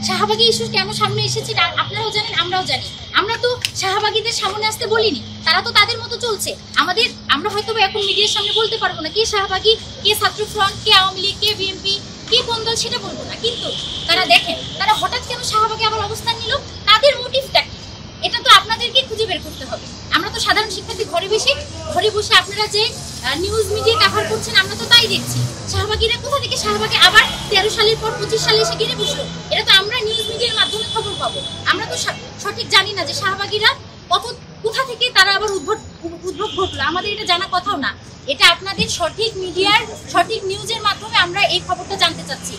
শাহবাগী issue কেন সামনে এসেছে আপনারাও জানেন, আমরাও জানি। আমরা তো শাহবাগীদের সামনে আসতে বলিনি, তারা তো তাদের মতো চলছে। আমরা হয়তো এখন মিডিয়ার সামনে বলতে পারবো না কে শাহবাগী, কে ছাত্র ফ্রন্ট, কে আওয়ামী লীগ, কে বিএনপি, কে কোন দল সেটা বলবো না, কিন্তু তারা দেখেন তারা হঠাৎ কেন শাহবাগে আবার অবস্থান নিল, তাদের মোটিভটা কি এটা তো আপনাদেরকে খুঁজে বের করতে হবে। আমরা তো সাধারণ শিক্ষার্থী ঘরে বসে আপনারা যে নিউজ মিডিয়া কভার করছেন আমরা তো তাই দেখছি। শাহবাগীরা কোথা থেকে শাহবাগে আবার 13 সালের পর 25 সালে এসে গিয়ে বসলো, এটা তো আমরা নিউজ মিডিয়ার মাধ্যমে খবর পাবো। আমরা তো সঠিক জানি না যে শাহবাগীরা কোথা থেকে তারা আবার উদ্ভব ঘটলো, আমাদের এটা জানা কথাও না। এটা আপনাদের সঠিক মিডিয়ার সঠিক নিউজের মাধ্যমে আমরা এই খবরটা জানতে চাচ্ছি।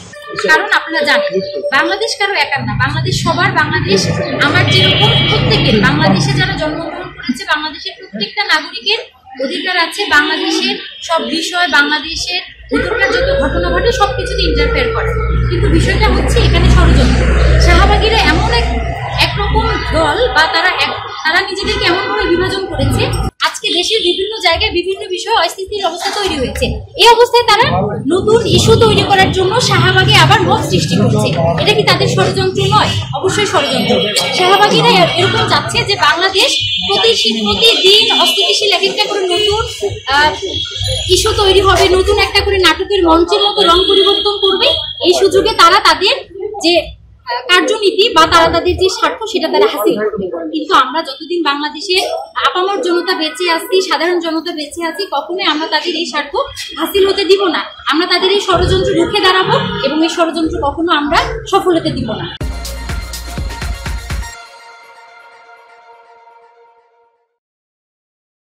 কারণ আপনারা জানেন বাংলাদেশ কারো একার না, বাংলাদেশ সবার। বাংলাদেশ আমার যেরকম প্রত্যেকের, বাংলাদেশে যারা জন্মগ্রহণ করেছে বাংলাদেশের প্রত্যেকটা নাগরিকের অধিকার আছে বাংলাদেশের সব বিষয়, বাংলাদেশের ভিতরকার যত ঘটনা ঘটে সবকিছুতে ইন্টারফেয়ার করে। কিন্তু বিষয়টা হচ্ছে এখানে ষড়যন্ত্র। শাহবাগীরা এমন একরকম দল বা তারা নিজেদেরকে এমনভাবে বিভাজন করেছে, আজকে দেশের বিভিন্ন জায়গায় বিভিন্ন বিষয়ে অস্থিতির অবস্থা তৈরি হয়েছে। এই অবস্থায় তারা নতুন ইস্যু তৈরি করার জন্য শাহবাগে আবার মত সৃষ্টি করছে। এটা কি তাদের ষড়যন্ত্র নয়? অবশ্যই ষড়যন্ত্র। শাহবাগীরা এরকম চাচ্ছে যে বাংলাদেশ প্রতিদিন অস্থিতিশীল এক একটা করে নতুন ইস্যু তৈরি হবে, নতুন একটা করে নাটকের মঞ্চের মতো রং পরিবর্তন করবে। এই সুযোগে তারা তাদের যে কার্যনীতি বা তাদের যে স্বার্থ সেটা তারা হাসিল করবে। কিন্তু আমরা যতদিন বাংলাদেশে আপামর জনতা বেঁচে আছি, সাধারণ জনতা বেঁচে আছি, কখনোই আমরা তাদের এই স্বার্থ হাসিল হতে দিব না। আমরা তাদের এই ষড়যন্ত্র রুখে দাঁড়াবো এবং এই ষড়যন্ত্র কখনো আমরা সফল হতে দিব না।